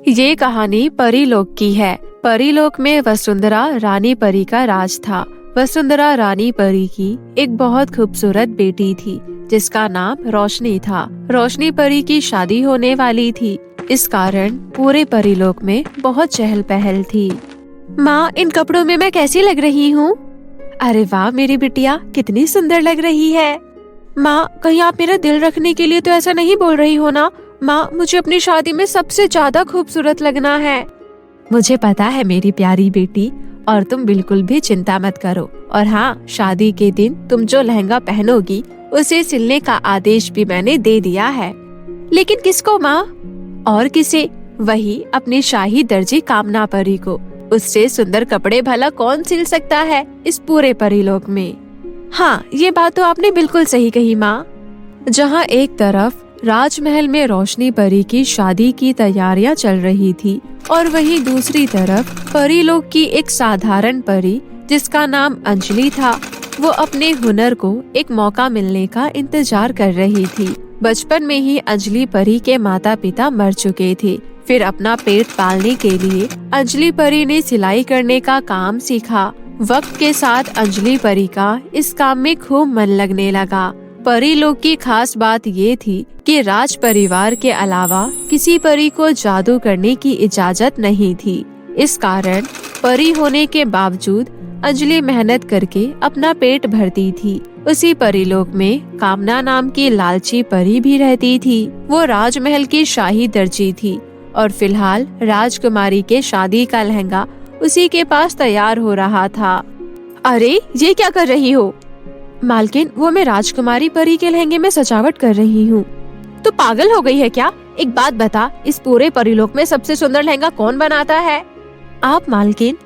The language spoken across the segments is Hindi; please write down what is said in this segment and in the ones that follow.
ये कहानी परीलोक की है। परीलोक में वसुंधरा रानी परी का राज था। वसुंधरा रानी परी की एक बहुत खूबसूरत बेटी थी जिसका नाम रोशनी था। रोशनी परी की शादी होने वाली थी। इस कारण पूरे परीलोक में बहुत चहल पहल थी। माँ, इन कपड़ों में मैं कैसी लग रही हूँ? अरे वाह मेरी बिटिया, कितनी सुंदर लग रही है। माँ, कहीं आप मेरा दिल रखने के लिए तो ऐसा नहीं बोल रही हो ना? माँ, मुझे अपनी शादी में सबसे ज्यादा खूबसूरत लगना है। मुझे पता है मेरी प्यारी बेटी, और तुम बिल्कुल भी चिंता मत करो। और हाँ, शादी के दिन तुम जो लहंगा पहनोगी उसे सिलने का आदेश भी मैंने दे दिया है। लेकिन किसको माँ? और किसे? वही अपनी शाही दर्जी कामना परी को। उससे सुंदर कपड़े भला कौन सिल सकता है इस पूरे परीलोक में। हाँ, ये बात तो आपने बिल्कुल सही कही माँ। जहाँ एक तरफ राजमहल में रोशनी परी की शादी की तैयारियां चल रही थी और वहीं दूसरी तरफ परीलोक की एक साधारण परी जिसका नाम अंजलि था, वो अपने हुनर को एक मौका मिलने का इंतजार कर रही थी। बचपन में ही अंजलि परी के माता पिता मर चुके थे। फिर अपना पेट पालने के लिए अंजलि परी ने सिलाई करने का काम सीखा। वक्त के साथ अंजलि परी का इस काम में खूब मन लगने लगा। परीलोक की खास बात ये थी कि राज परिवार के अलावा किसी परी को जादू करने की इजाजत नहीं थी। इस कारण परी होने के बावजूद अंजलि मेहनत करके अपना पेट भरती थी। उसी परीलोक में कामना नाम की लालची परी भी रहती थी। वो राजमहल की शाही दर्जी थी और फिलहाल राजकुमारी के शादी का लहंगा उसी के पास तैयार हो रहा था। अरे, ये क्या कर रही हो? मालकिन, वो मैं राजकुमारी परी के लहंगे में सजावट कर रही हूँ। तो पागल हो गई है क्या? एक बात बता, इस पूरे परीलोक में सबसे सुंदर लहंगा कौन बनाता है? आप मालकिन।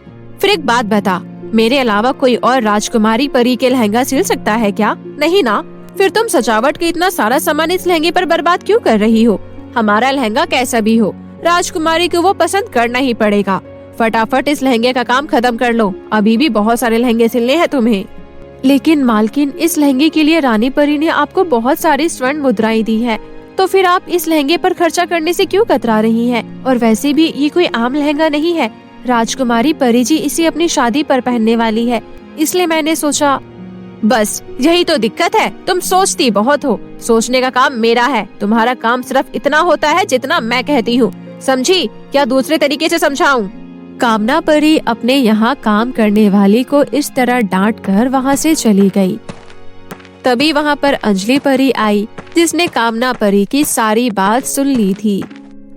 फिर एक बात बता, मेरे अलावा कोई और राजकुमारी परी के लहंगा सिल सकता है क्या? नहीं ना? फिर तुम सजावट के इतना सारा सामान इस लहंगे पर बर्बाद क्यों कर रही हो? हमारा लहंगा कैसा भी हो, राजकुमारी को वो पसंद करना ही पड़ेगा। फटाफट इस लहंगे का काम खत्म कर लो, अभी भी बहुत सारे लहंगे सिलने हैं तुम्हें। लेकिन मालकिन, इस लहंगे के लिए रानी परी ने आपको बहुत सारी स्वर्ण मुद्राएं दी है, तो फिर आप इस लहंगे पर खर्चा करने से क्यों कतरा रही हैं? और वैसे भी ये कोई आम लहंगा नहीं है। राजकुमारी परी जी इसे अपनी शादी पर पहनने वाली है, इसलिए मैंने सोचा। बस यही तो दिक्कत है, तुम सोचती बहुत हो। सोचने का काम मेरा है, तुम्हारा काम सिर्फ इतना होता है जितना मैं कहती हूँ, समझी? क्या दूसरे तरीके से समझाऊं? कामना परी अपने यहाँ काम करने वाली को इस तरह डांट कर वहाँ से चली गई। तभी वहाँ पर अंजलि परी आई जिसने कामना परी की सारी बात सुन ली थी।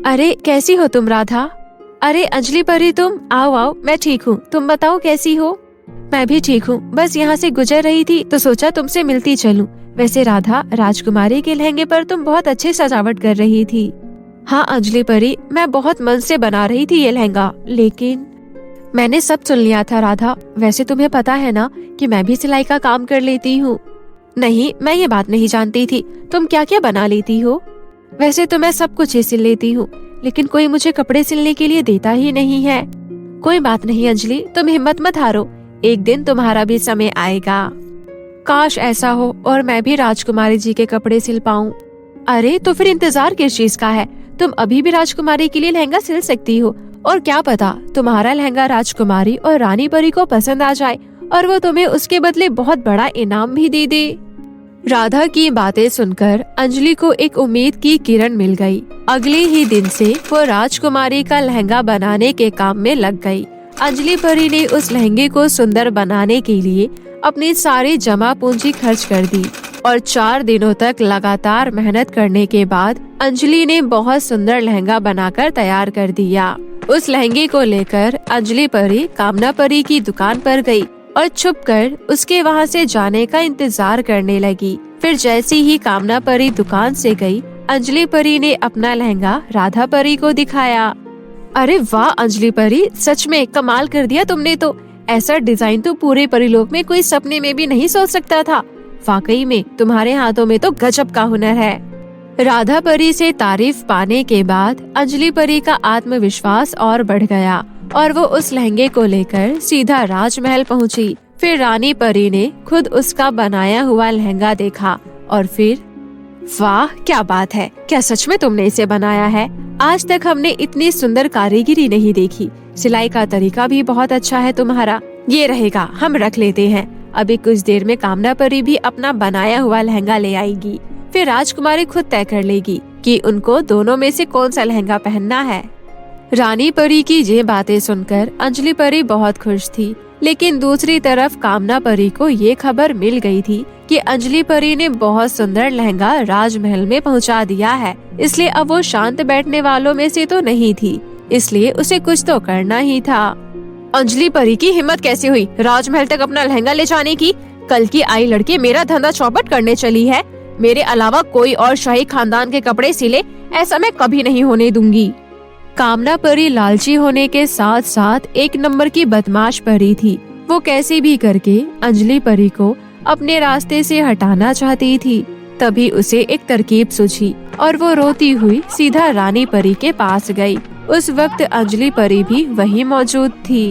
अरे, कैसी हो तुम राधा? अरे अंजलि परी, तुम आओ आओ, मैं ठीक हूँ। तुम बताओ कैसी हो? मैं भी ठीक हूँ, बस यहाँ से गुजर रही थी तो सोचा तुमसे मिलती चलूं। वैसे राधा, राजकुमारी के लहंगे पर तुम बहुत अच्छी सजावट कर रही थी। हाँ अंजलि परी, मैं बहुत मन से बना रही थी ये लहंगा, लेकिन मैंने सब सुन लिया था राधा। वैसे तुम्हें पता है ना कि मैं भी सिलाई का काम कर लेती हूँ। नहीं, मैं ये बात नहीं जानती थी। तुम क्या क्या बना लेती हो? वैसे तो मैं सब कुछ ही सिल लेती हूँ, लेकिन कोई मुझे कपड़े सिलने के लिए देता ही नहीं है। कोई बात नहीं अंजलि, तुम हिम्मत मत हारो, एक दिन तुम्हारा भी समय आएगा। काश ऐसा हो और मैं भी राजकुमारी जी के कपड़े सिल पाऊँ। अरे, तो फिर इंतजार किस चीज का है? तुम अभी भी राजकुमारी के लिए लहंगा सिल सकती हो, और क्या पता तुम्हारा लहंगा राजकुमारी और रानी परी को पसंद आ जाए और वो तुम्हें उसके बदले बहुत बड़ा इनाम भी दे दे। राधा की बातें सुनकर अंजलि को एक उम्मीद की किरण मिल गई। अगले ही दिन से वो राजकुमारी का लहंगा बनाने के काम में लग गई। अंजलि परी ने उस लहंगे को सुंदर बनाने के लिए अपनी सारी जमा पूंजी खर्च कर दी और 4 दिनों तक लगातार मेहनत करने के बाद अंजलि ने बहुत सुंदर लहंगा बनाकर तैयार कर दिया। उस लहंगे को लेकर अंजलि परी कामना परी की दुकान पर गई और छुपकर उसके वहाँ से जाने का इंतजार करने लगी। फिर जैसी ही कामना परी दुकान से गई, अंजलि परी ने अपना लहंगा राधा परी को दिखाया। अरे वाह अंजलि परी, सच में कमाल कर दिया तुमने तो। ऐसा डिजाइन तो पूरे परीलोक में कोई सपने में भी नहीं सोच सकता था। वाकई में तुम्हारे हाथों में तो गजब का हुनर है। राधा परी से तारीफ पाने के बाद अंजलि परी का आत्मविश्वास और बढ़ गया और वो उस लहंगे को लेकर सीधा राजमहल पहुंची। फिर रानी परी ने खुद उसका बनाया हुआ लहंगा देखा और फिर वाह क्या बात है, क्या सच में तुमने इसे बनाया है? आज तक हमने इतनी सुंदर कारीगरी नहीं देखी। सिलाई का तरीका भी बहुत अच्छा है तुम्हारा। ये रहेगा, हम रख लेते हैं। अभी कुछ देर में कामना परी भी अपना बनाया हुआ लहंगा ले आएगी। फिर राजकुमारी खुद तय कर लेगी कि उनको दोनों में से कौन सा लहंगा पहनना है। रानी परी की ये बातें सुनकर अंजलि परी बहुत खुश थी, लेकिन दूसरी तरफ कामना परी को ये खबर मिल गई थी कि अंजलि परी ने बहुत सुंदर लहंगा राजमहल में पहुंचा दिया है। इसलिए अब वो शांत बैठने वालों में से तो नहीं थी, इसलिए उसे कुछ तो करना ही था। अंजलि परी की हिम्मत कैसे हुई राजमहल तक अपना लहंगा ले जाने की? कल की आई लड़की मेरा धंधा चौपट करने चली है। मेरे अलावा कोई और शाही खानदान के कपड़े सिले, ऐसा मैं कभी नहीं होने दूंगी। कामना परी लालची होने के साथ साथ एक नंबर की बदमाश परी थी। वो कैसे भी करके अंजलि परी को अपने रास्ते से हटाना चाहती थी। तभी उसे एक तरकीब सूझी और वो रोती हुई सीधा रानी परी के पास गई। उस वक्त अंजलि परी भी वहीं मौजूद थी।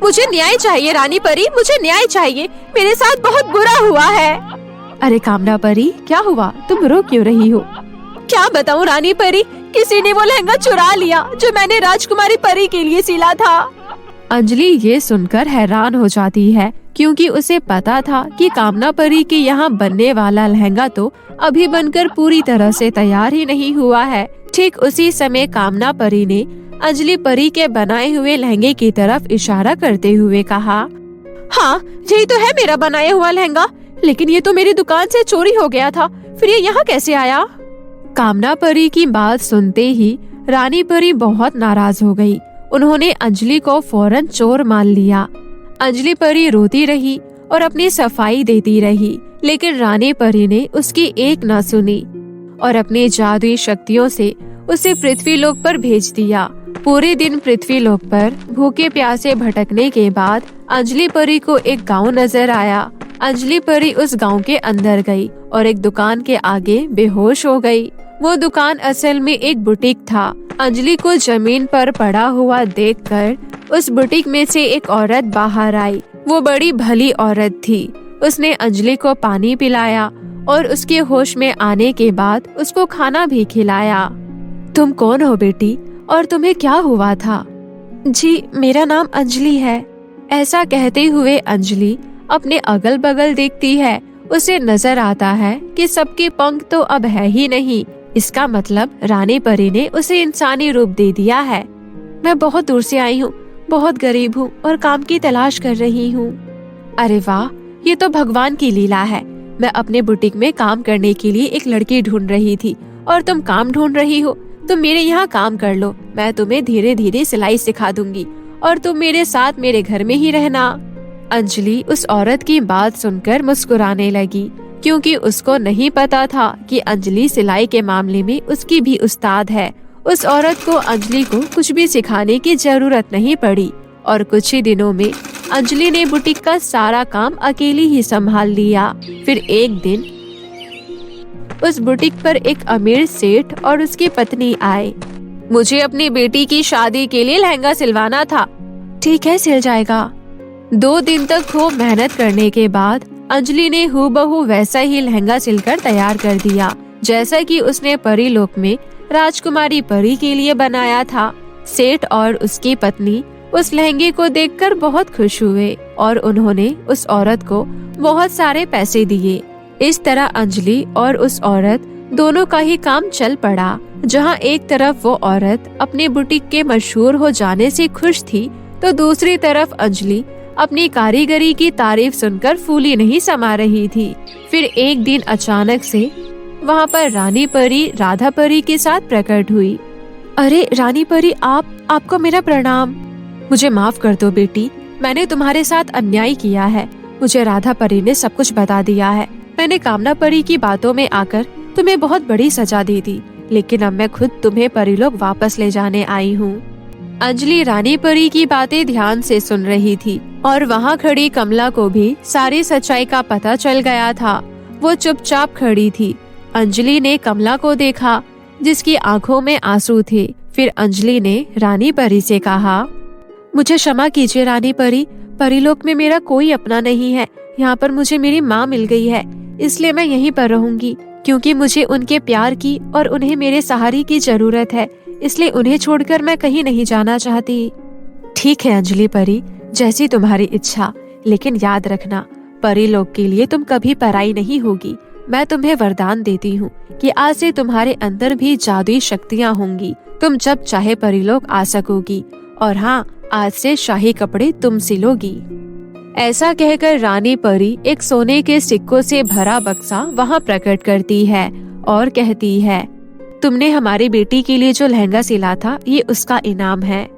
मुझे न्याय चाहिए रानी परी, मुझे न्याय चाहिए। मेरे साथ बहुत बुरा हुआ है। अरे कामना परी, क्या हुआ? तुम रो क्यों रही हो? क्या बताऊं रानी परी, किसी ने वो लहंगा चुरा लिया जो मैंने राजकुमारी परी के लिए सिला था। अंजलि ये सुनकर हैरान हो जाती है, क्योंकि उसे पता था कि कामना परी के यहाँ बनने वाला लहंगा तो अभी बनकर पूरी तरह से तैयार ही नहीं हुआ है। ठीक उसी समय कामना परी ने अंजलि परी के बनाए हुए लहंगे की तरफ इशारा करते हुए कहा, हाँ यही तो है मेरा बनाया हुआ लहंगा, लेकिन ये तो मेरी दुकान से चोरी हो गया था, फिर ये यहाँ कैसे आया? कामना परी की बात सुनते ही रानी परी बहुत नाराज हो गई। उन्होंने अंजलि को फौरन चोर मान लिया। अंजलि परी रोती रही और अपनी सफाई देती रही, लेकिन रानी परी ने उसकी एक न सुनी और अपनी जादुई शक्तियों से उसे पृथ्वी लोक पर भेज दिया। पूरे दिन पृथ्वी लोक पर भूखे प्यासे भटकने के बाद अंजलि परी को एक गांव नजर आया। अंजलि परी उस गांव के अंदर गई और एक दुकान के आगे बेहोश हो गई। वो दुकान असल में एक बुटीक था। अंजलि को जमीन पर पड़ा हुआ देखकर उस बुटीक में से एक औरत बाहर आई। वो बड़ी भली औरत थी। उसने अंजलि को पानी पिलाया और उसके होश में आने के बाद उसको खाना भी खिलाया। तुम कौन हो बेटी, और तुम्हें क्या हुआ था? जी मेरा नाम अंजलि है। ऐसा कहते हुए अंजलि अपने अगल बगल देखती है। उसे नजर आता है कि सबके पंख तो अब है ही नहीं। इसका मतलब रानी परी ने उसे इंसानी रूप दे दिया है। मैं बहुत दूर से आई हूँ, बहुत गरीब हूँ और काम की तलाश कर रही हूँ। अरे वाह, ये तो भगवान की लीला है। मैं अपने बुटीक में काम करने के लिए एक लड़की ढूंढ रही थी और तुम काम ढूंढ रही हो। तुम मेरे यहाँ काम कर लो, मैं तुम्हें धीरे धीरे सिलाई सिखा दूंगी और तुम मेरे साथ मेरे घर में ही रहना। अंजलि उस औरत की बात सुनकर मुस्कुराने लगी, क्योंकि उसको नहीं पता था कि अंजलि सिलाई के मामले में उसकी भी उस्ताद है। उस औरत को अंजलि को कुछ भी सिखाने की जरूरत नहीं पड़ी और कुछ ही दिनों में अंजलि ने बुटीक का सारा काम अकेली ही संभाल लिया। फिर एक दिन उस बुटीक पर एक अमीर सेठ और उसकी पत्नी आए। मुझे अपनी बेटी की शादी के लिए लहंगा सिलवाना था। ठीक है, सिल जाएगा। 2 दिन तक खूब मेहनत करने के बाद अंजलि ने हूबहू वैसा ही लहंगा सिलकर तैयार कर दिया, जैसा कि उसने परी लोक में राजकुमारी परी के लिए बनाया था। सेठ और उसकी पत्नी उस लहंगे को देखकर बहुत खुश हुए और उन्होंने उस औरत को बहुत सारे पैसे दिए। इस तरह अंजलि और उस औरत दोनों का ही काम चल पड़ा। जहाँ एक तरफ वो औरत अपने बुटीक के मशहूर हो जाने से खुश थी, तो दूसरी तरफ अंजलि अपनी कारीगरी की तारीफ सुनकर फूली नहीं समा रही थी। फिर एक दिन अचानक से वहाँ पर रानी परी राधा परी के साथ प्रकट हुई। अरे रानी परी, आपको मेरा प्रणाम। मुझे माफ कर दो बेटी, मैंने तुम्हारे साथ अन्याय किया है। मुझे राधा परी ने सब कुछ बता दिया है। मैंने कामना परी की बातों में आकर तुम्हें बहुत बड़ी सजा दे दी, लेकिन अब मैं खुद तुम्हें परीलोक वापस ले जाने आई हूँ। अंजलि रानी परी की बातें ध्यान से सुन रही थी और वहाँ खड़ी कमला को भी सारी सच्चाई का पता चल गया था। वो चुपचाप खड़ी थी। अंजलि ने कमला को देखा, जिसकी आंखों में आंसू थे। फिर अंजलि ने रानी परी से कहा, मुझे क्षमा कीजिए रानी परी, परीलोक में मेरा कोई अपना नहीं है। यहाँ पर मुझे मेरी माँ मिल गई है, इसलिए मैं यहीं पर रहूंगी। क्योंकि मुझे उनके प्यार की और उन्हें मेरे सहारे की जरूरत है, इसलिए उन्हें छोड़कर मैं कहीं नहीं जाना चाहती। ठीक है अंजलि परी, जैसी तुम्हारी इच्छा, लेकिन याद रखना परी लोग के लिए तुम कभी पराई नहीं होगी। मैं तुम्हें वरदान देती हूँ कि आज से तुम्हारे अंदर भी जादुई शक्तियाँ होंगी। तुम जब चाहे परी लोग आ सकोगी, और हाँ, आज से शाही कपड़े तुम सिलोगी। ऐसा कहकर रानी परी एक सोने के सिक्कों से भरा बक्सा वहाँ प्रकट करती है और कहती है, तुमने हमारी बेटी के लिए जो लहंगा सिला था, ये उसका इनाम है।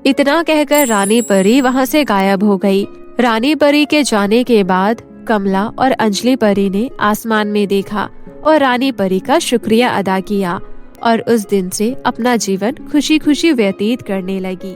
इतना कहकर रानी परी वहाँ से गायब हो गई। रानी परी के जाने के बाद कमला और अंजलि परी ने आसमान में देखा और रानी परी का शुक्रिया अदा किया और उस दिन से अपना जीवन खुशी खुशी व्यतीत करने लगी।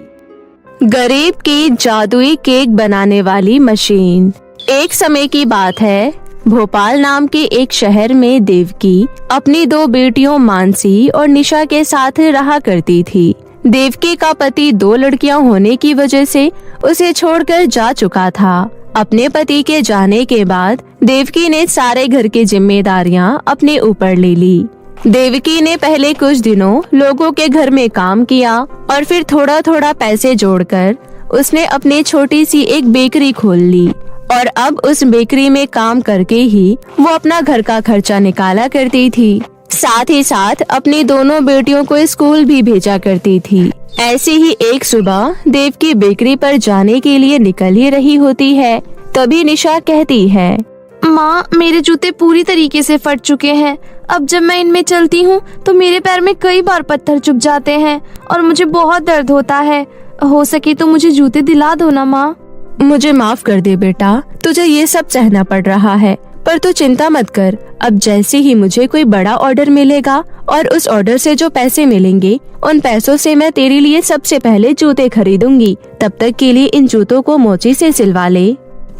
गरीब की जादुई केक बनाने वाली मशीन। एक समय की बात है, भोपाल नाम के एक शहर में देवकी अपनी 2 बेटियों मानसी और निशा के साथ रहा करती थी। देवकी का पति 2 लड़कियां होने की वजह से उसे छोड़कर जा चुका था। अपने पति के जाने के बाद देवकी ने सारे घर की जिम्मेदारियां अपने ऊपर ले ली। देवकी ने पहले कुछ दिनों लोगों के घर में काम किया और फिर थोड़ा थोड़ा पैसे जोड़कर उसने अपनी छोटी सी एक बेकरी खोल ली और अब उस बेकरी में काम करके ही वो अपना घर का खर्चा निकाला करती थी। साथ ही साथ अपनी दोनों बेटियों को स्कूल भी भेजा करती थी। ऐसी ही एक सुबह देवकी बेकरी पर जाने के लिए निकल ही रही होती है, तभी निशा कहती है, माँ, मेरे जूते पूरी तरीके से फट चुके हैं। अब जब मैं इनमें चलती हूँ तो मेरे पैर में कई बार पत्थर चुभ जाते हैं और मुझे बहुत दर्द होता है। हो सके तो मुझे जूते दिला दो ना माँ। मुझे माफ कर दे बेटा, तुझे ये सब सहना पड़ रहा है, पर तू चिंता मत कर। अब जैसे ही मुझे कोई बड़ा ऑर्डर मिलेगा और उस ऑर्डर से जो पैसे मिलेंगे, उन पैसों से मैं तेरे लिए सबसे पहले जूते खरीदूंगी। तब तक के लिए इन जूतों को मोची से सिलवा ले।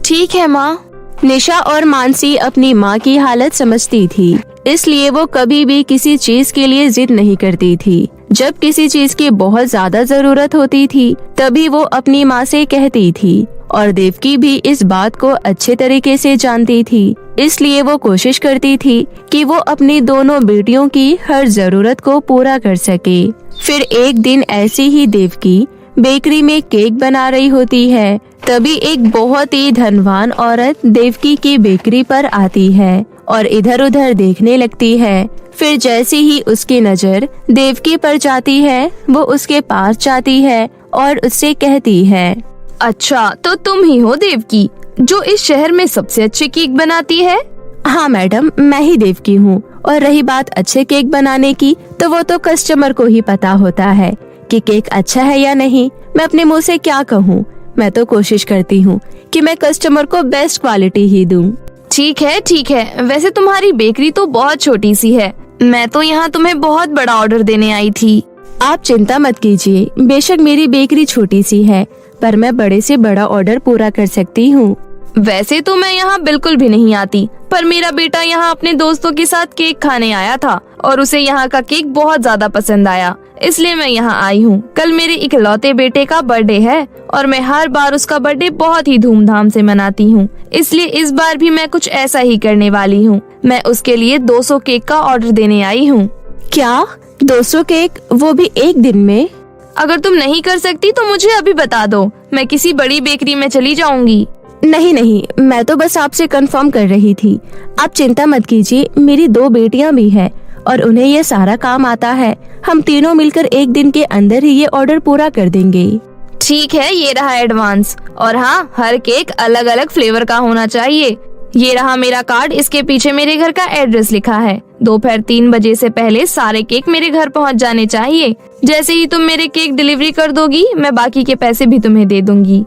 ठीक है माँ। निशा और मानसी अपनी माँ की हालत समझती थी, इसलिए वो कभी भी किसी चीज के लिए जिद नहीं करती थी। जब किसी चीज की बहुत ज्यादा जरूरत होती थी तभी वो अपनी माँ से कहती थी और देवकी भी इस बात को अच्छे तरीके से जानती थी, इसलिए वो कोशिश करती थी कि वो अपनी दोनों बेटियों की हर जरूरत को पूरा कर सके। फिर एक दिन ऐसी ही देवकी बेकरी में केक बना रही होती है, तभी एक बहुत ही धनवान औरत देवकी की बेकरी पर आती है और इधर उधर देखने लगती है। फिर जैसे ही उसकी नजर देवकी पर जाती है, वो उसके पास जाती है और उससे कहती है, अच्छा, तो तुम ही हो देवकी जो इस शहर में सबसे अच्छे केक बनाती है? हाँ मैडम, मैं ही देवकी हूँ। और रही बात अच्छे केक बनाने की, तो वो तो कस्टमर को ही पता होता है कि केक अच्छा है या नहीं। मैं अपने मुँह से क्या कहूँ, मैं तो कोशिश करती हूँ कि मैं कस्टमर को बेस्ट क्वालिटी ही दूँ। ठीक है। वैसे तुम्हारी बेकरी तो बहुत छोटी सी है, मैं तो यहाँ तुम्हें बहुत बड़ा ऑर्डर देने आई थी। आप चिंता मत कीजिए, बेशक मेरी बेकरी छोटी सी है, पर मैं बड़े से बड़ा ऑर्डर पूरा कर सकती हूँ। वैसे तो मैं यहाँ बिल्कुल भी नहीं आती, पर मेरा बेटा यहाँ अपने दोस्तों के साथ केक खाने आया था और उसे यहाँ का केक बहुत ज्यादा पसंद आया, इसलिए मैं यहाँ आई हूँ। कल मेरे इकलौते बेटे का बर्थडे है और मैं हर बार उसका बर्थडे बहुत ही धूमधाम से मनाती हूँ, इसलिए इस बार भी मैं कुछ ऐसा ही करने वाली हूँ। मैं उसके लिए 200 केक का ऑर्डर देने आई हूँ। क्या 200 केक, वो भी एक दिन में? अगर तुम नहीं कर सकती तो मुझे अभी बता दो, मैं किसी बड़ी बेकरी में चली जाऊंगी। नहीं, मैं तो बस आपसे कंफर्म कर रही थी। आप चिंता मत कीजिए, मेरी 2 बेटियां भी हैं और उन्हें ये सारा काम आता है। हम तीनों मिलकर एक दिन के अंदर ही ये ऑर्डर पूरा कर देंगे। ठीक है, ये रहा एडवांस। और हाँ, हर केक अलग अलग फ्लेवर का होना चाहिए। ये रहा मेरा कार्ड, इसके पीछे मेरे घर का एड्रेस लिखा है। दोपहर 3 बजे से पहले सारे केक मेरे घर पहुंच जाने चाहिए। जैसे ही तुम मेरे केक डिलीवरी कर दोगी, मैं बाकी के पैसे भी तुम्हें दे दूंगी।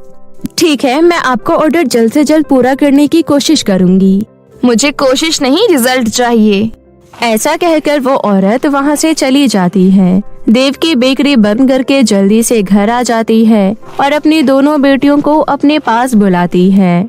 ठीक है, मैं आपका ऑर्डर जल्द से जल्द पूरा करने की कोशिश करूंगी। मुझे कोशिश नहीं, रिजल्ट चाहिए। ऐसा कहकर वो औरत वहाँ से चली जाती है। देवकी बेकरी बंद करके जल्दी से घर आ जाती है और अपनी दोनों बेटियों को अपने पास बुलाती है।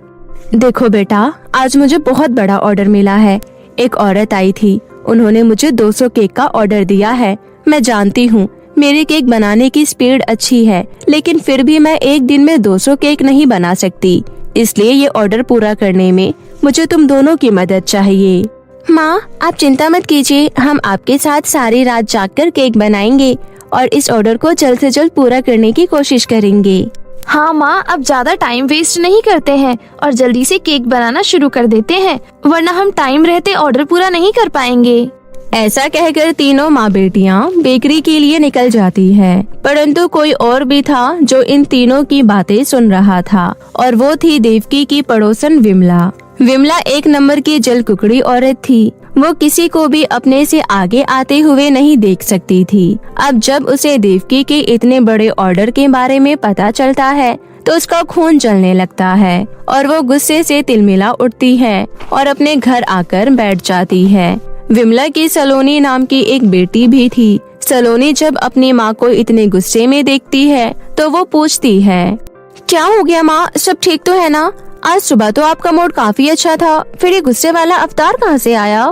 देखो बेटा, आज मुझे बहुत बड़ा ऑर्डर मिला है। एक औरत आई थी, उन्होंने मुझे 200 केक का ऑर्डर दिया है। मैं जानती हूँ मेरे केक बनाने की स्पीड अच्छी है, लेकिन फिर भी मैं एक दिन में 200 केक नहीं बना सकती, इसलिए ये ऑर्डर पूरा करने में मुझे तुम दोनों की मदद चाहिए। माँ, आप चिंता मत कीजिए, हम आपके साथ सारी रात जागकर केक बनाएंगे और इस ऑर्डर को जल्द से जल्द पूरा करने की कोशिश करेंगे। हाँ माँ, अब ज्यादा टाइम वेस्ट नहीं करते हैं और जल्दी से केक बनाना शुरू कर देते हैं, वरना हम टाइम रहते ऑर्डर पूरा नहीं कर पाएंगे। ऐसा कहकर तीनों माँ बेटियाँ बेकरी के लिए निकल जाती है, परंतु कोई और भी था जो इन तीनों की बातें सुन रहा था, और वो थी देवकी की पड़ोसन विमला। विमला एक नंबर की जलकुकड़ी औरत थी। वो किसी को भी अपने से आगे आते हुए नहीं देख सकती थी। अब जब उसे देवकी के इतने बड़े ऑर्डर के बारे में पता चलता है तो उसका खून जलने लगता है और वो गुस्से से तिलमिला उठती है और अपने घर आकर बैठ जाती है। विमला की सलोनी नाम की एक बेटी भी थी। सलोनी जब अपनी माँ को इतने गुस्से में देखती है तो वो पूछती है, क्या हो गया माँ, सब ठीक तो है ना? आज सुबह तो आपका मूड काफी अच्छा था, फिर ये गुस्से वाला अवतार कहाँ से आया?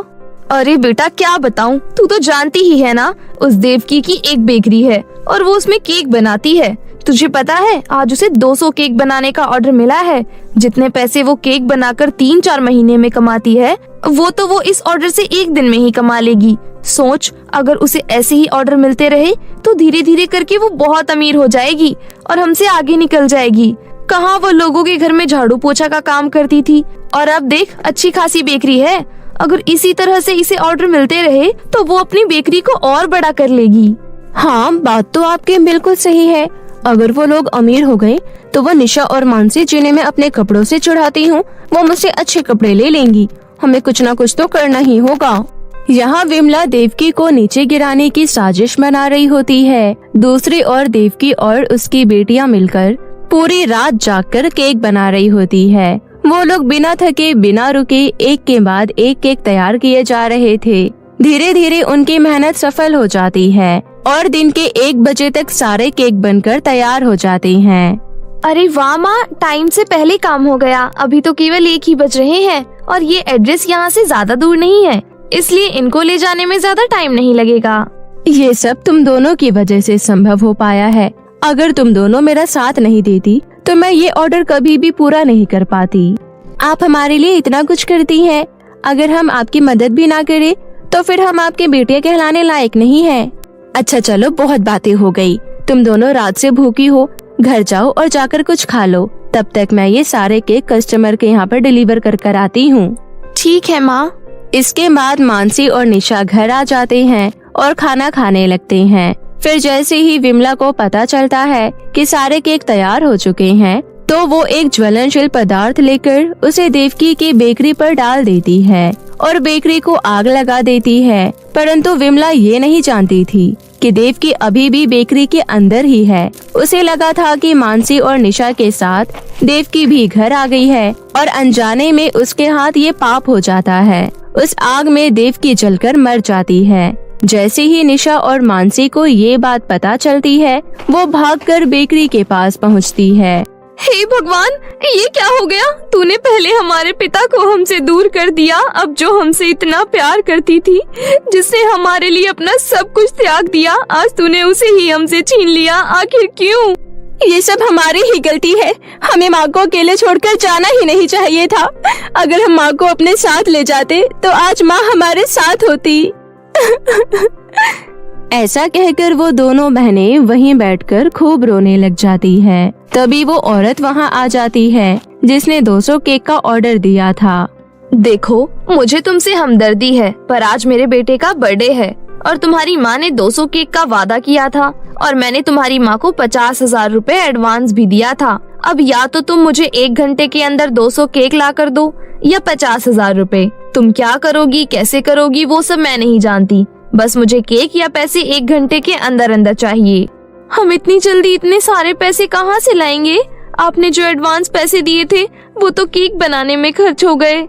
अरे बेटा क्या बताऊं, तू तो जानती ही है ना, उस देवकी की एक बेकरी है और वो उसमें केक बनाती है। तुझे पता है आज उसे 200 केक बनाने का ऑर्डर मिला है। जितने पैसे वो केक बनाकर 3-4 महीने में कमाती है, वो इस ऑर्डर से एक दिन में ही कमा लेगी। सोच, अगर उसे ऐसे ही ऑर्डर मिलते रहे तो धीरे धीरे करके वो बहुत अमीर हो जाएगी और हमसे आगे निकल जाएगी। कहाँ वो लोगों के घर में झाड़ू पोछा का काम करती थी और अब देख अच्छी खासी बेकरी है। अगर इसी तरह से इसे ऑर्डर मिलते रहे तो वो अपनी बेकरी को और बड़ा कर लेगी। हाँ, बात तो आपकी बिल्कुल सही है। अगर वो लोग अमीर हो गए तो वो निशा और मानसी, जिन्हें मैं अपने कपड़ों से चढ़ाती हूँ, वो मुझसे अच्छे कपड़े ले लेंगी। हमें कुछ ना कुछ तो करना ही होगा। यहाँ विमला देवकी को नीचे गिराने की साजिश बना रही होती है। दूसरी ओर देवकी और उसकी बेटियाँ मिलकर पूरी रात जागकर केक बना रही होती है। वो लोग बिना थके बिना रुके एक के बाद एक केक तैयार किए जा रहे थे। धीरे धीरे उनकी मेहनत सफल हो जाती है और दिन के 1 बजे तक सारे केक बनकर तैयार हो जाते हैं। अरे वाह माँ, टाइम से पहले काम हो गया। अभी तो केवल 1 ही बज रहे हैं और ये एड्रेस यहाँ से ज्यादा दूर नहीं है, इसलिए इनको ले जाने में ज्यादा टाइम नहीं लगेगा। ये सब तुम दोनों की वजह से संभव हो पाया है। अगर तुम दोनों मेरा साथ नहीं देती तो मैं ये ऑर्डर कभी भी पूरा नहीं कर पाती। आप हमारे लिए इतना कुछ करती हैं, अगर हम आपकी मदद भी ना करें तो फिर हम आपके बेटे कहलाने लायक नहीं हैं। अच्छा चलो, बहुत बातें हो गई। तुम दोनों रात से भूखी हो, घर जाओ और जाकर कुछ खा लो। तब तक मैं ये सारे केक कस्टमर के यहाँ पर डिलीवर कर आती हूँ। ठीक है माँ। इसके बाद मानसी और निशा घर आ जाते हैं और खाना खाने लगते हैं। फिर जैसे ही विमला को पता चलता है कि सारे केक तैयार हो चुके हैं तो वो एक ज्वलनशील पदार्थ लेकर उसे देवकी की बेकरी पर डाल देती है और बेकरी को आग लगा देती है। परंतु विमला ये नहीं जानती थी कि देवकी अभी भी बेकरी के अंदर ही है। उसे लगा था कि मानसी और निशा के साथ देवकी भी घर आ गई है और अनजाने में उसके हाथ ये पाप हो जाता है। उस आग में देवकी जलकर मर जाती है। जैसे ही निशा और मानसी को ये बात पता चलती है, वो भागकर बेकरी के पास पहुंचती है। हे भगवान, ये क्या हो गया? तूने पहले हमारे पिता को हमसे दूर कर दिया, अब जो हमसे इतना प्यार करती थी, जिसने हमारे लिए अपना सब कुछ त्याग दिया, आज तूने उसे ही हमसे छीन लिया। आखिर क्यों? ये सब हमारी ही गलती है। हमें माँ को अकेले छोड़कर जाना ही नहीं चाहिए था। अगर हम माँ को अपने साथ ले जाते तो आज माँ हमारे साथ होती। ऐसा कहकर वो दोनों बहनें वहीं बैठकर खूब रोने लग जाती है। तभी वो औरत वहाँ आ जाती है जिसने 200 केक का ऑर्डर दिया था। देखो, मुझे तुमसे हमदर्दी है, पर आज मेरे बेटे का बर्थडे है और तुम्हारी माँ ने 200 केक का वादा किया था और मैंने तुम्हारी माँ को 50,000 रुपए एडवांस भी दिया था। अब या तो तुम मुझे 1 घंटे के अंदर 200 केक ला कर दो या 50,000 रुपए। तुम क्या करोगी, कैसे करोगी, वो सब मैं नहीं जानती। बस मुझे केक या पैसे 1 घंटे के अंदर अंदर चाहिए। हम इतनी जल्दी इतने सारे पैसे कहाँ से लाएंगे? आपने जो एडवांस पैसे दिए थे वो तो केक बनाने में खर्च हो गए।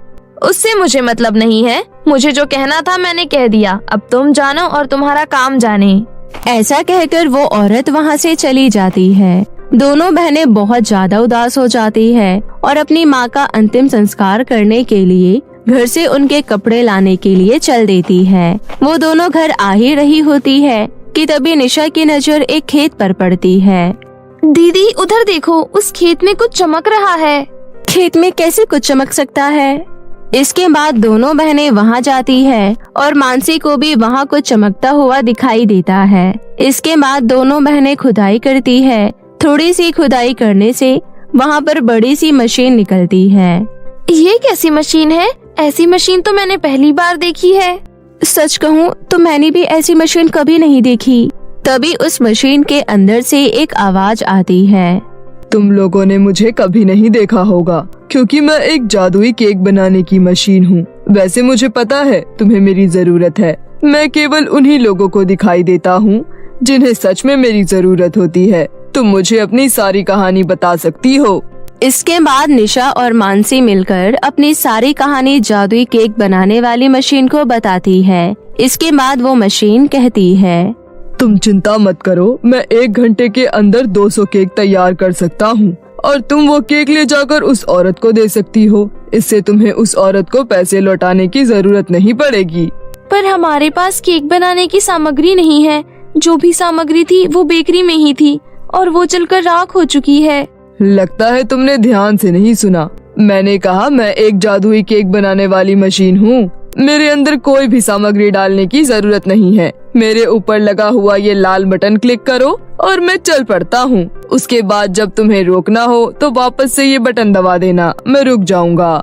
उससे मुझे मतलब नहीं है। मुझे जो कहना था मैंने कह दिया। अब तुम जानो और तुम्हारा काम जाने। ऐसा कहकर वो औरत वहाँ से चली जाती है। दोनों बहनें बहुत ज्यादा उदास हो जाती है और अपनी माँ का अंतिम संस्कार करने के लिए घर से उनके कपड़े लाने के लिए चल देती है। वो दोनों घर आ ही रही होती है कि तभी निशा की नजर एक खेत पर पड़ती है। दीदी उधर देखो, उस खेत में कुछ चमक रहा है। खेत में कैसे कुछ चमक सकता है? इसके बाद दोनों बहनें वहां जाती है और मानसी को भी वहां कुछ चमकता हुआ दिखाई देता है। इसके बाद दोनों बहनें खुदाई करती है। थोड़ी सी खुदाई करने से वहां पर बड़ी सी मशीन निकलती है। ये कैसी मशीन है? ऐसी मशीन तो मैंने पहली बार देखी है। सच कहूँ तो मैंने भी ऐसी मशीन कभी नहीं देखी। तभी उस मशीन के अंदर से एक आवाज आती है। तुम लोगों ने मुझे कभी नहीं देखा होगा क्योंकि मैं एक जादुई केक बनाने की मशीन हूँ। वैसे मुझे पता है तुम्हें मेरी जरूरत है। मैं केवल उन्हीं लोगों को दिखाई देता हूँ जिन्हें सच में मेरी जरूरत होती है। तुम मुझे अपनी सारी कहानी बता सकती हो। इसके बाद निशा और मानसी मिलकर अपनी सारी कहानी जादुई केक बनाने वाली मशीन को बताती है। इसके बाद वो मशीन कहती है, तुम चिंता मत करो, मैं 1 घंटे के अंदर 200 केक तैयार कर सकता हूँ और तुम वो केक ले जाकर उस औरत को दे सकती हो। इससे तुम्हें उस औरत को पैसे लौटाने की जरूरत नहीं पड़ेगी। पर हमारे पास केक बनाने की सामग्री नहीं है। जो भी सामग्री थी वो बेकरी में ही थी और वो जलकर राख हो चुकी है। लगता है तुमने ध्यान से नहीं सुना। मैंने कहा मैं एक जादुई केक बनाने वाली मशीन हूँ। मेरे अंदर कोई भी सामग्री डालने की जरूरत नहीं है। मेरे ऊपर लगा हुआ ये लाल बटन क्लिक करो और मैं चल पड़ता हूँ। उसके बाद जब तुम्हें रोकना हो तो वापस से ये बटन दबा देना, मैं रुक जाऊंगा।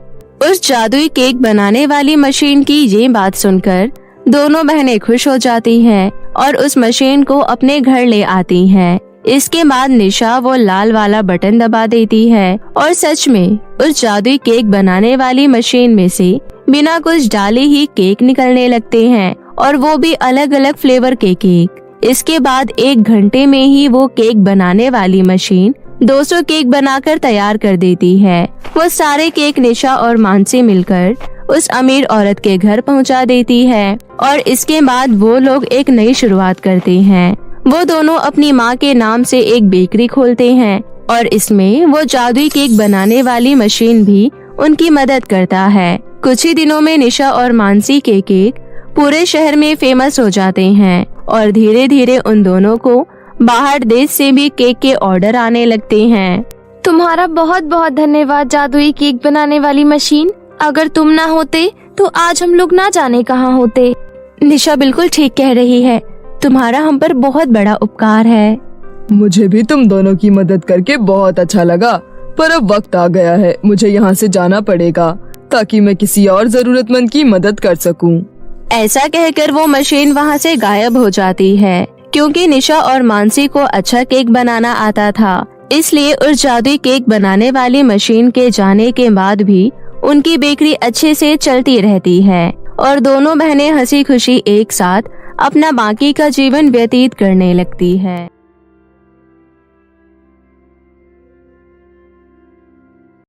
उस जादुई केक बनाने वाली मशीन की ये बात सुनकर दोनों बहनें खुश हो जाती हैं और उस मशीन को अपने घर ले आती हैं। इसके बाद निशा वो लाल वाला बटन दबा देती है और सच में उस जादुई केक बनाने वाली मशीन में से बिना कुछ डाले ही केक निकलने लगते हैं और वो भी अलग अलग फ्लेवर के केक। इसके बाद 1 घंटे में ही वो केक बनाने वाली मशीन 200 केक बनाकर तैयार कर देती है। वो सारे केक निशा और मानसी मिलकर उस अमीर औरत के घर पहुंचा देती है और इसके बाद वो लोग एक नई शुरुआत करते हैं। वो दोनों अपनी माँ के नाम से एक बेकरी खोलते हैं और इसमें वो जादुई केक बनाने वाली मशीन भी उनकी मदद करता है। कुछ ही दिनों में निशा और मानसी के केक पूरे शहर में फेमस हो जाते हैं और धीरे धीरे उन दोनों को बाहर देश से भी केक के ऑर्डर आने लगते हैं। तुम्हारा बहुत बहुत धन्यवाद जादुई केक बनाने वाली मशीन। अगर तुम ना होते तो आज हम लोग ना जाने कहाँ होते। निशा बिल्कुल ठीक कह रही है। तुम्हारा हम पर बहुत बड़ा उपकार है। मुझे भी तुम दोनों की मदद करके बहुत अच्छा लगा, पर अब वक्त आ गया है, मुझे यहाँ से जाना पड़ेगा ताकि मैं किसी और जरूरतमंद की मदद कर सकूं। ऐसा कहकर वो मशीन वहाँ से गायब हो जाती है। क्योंकि निशा और मानसी को अच्छा केक बनाना आता था, इसलिए उस जादुई केक बनाने वाली मशीन के जाने के बाद भी उनकी बेकरी अच्छे से चलती रहती है और दोनों बहनें हंसी खुशी एक साथ अपना बाकी का जीवन व्यतीत करने लगती है।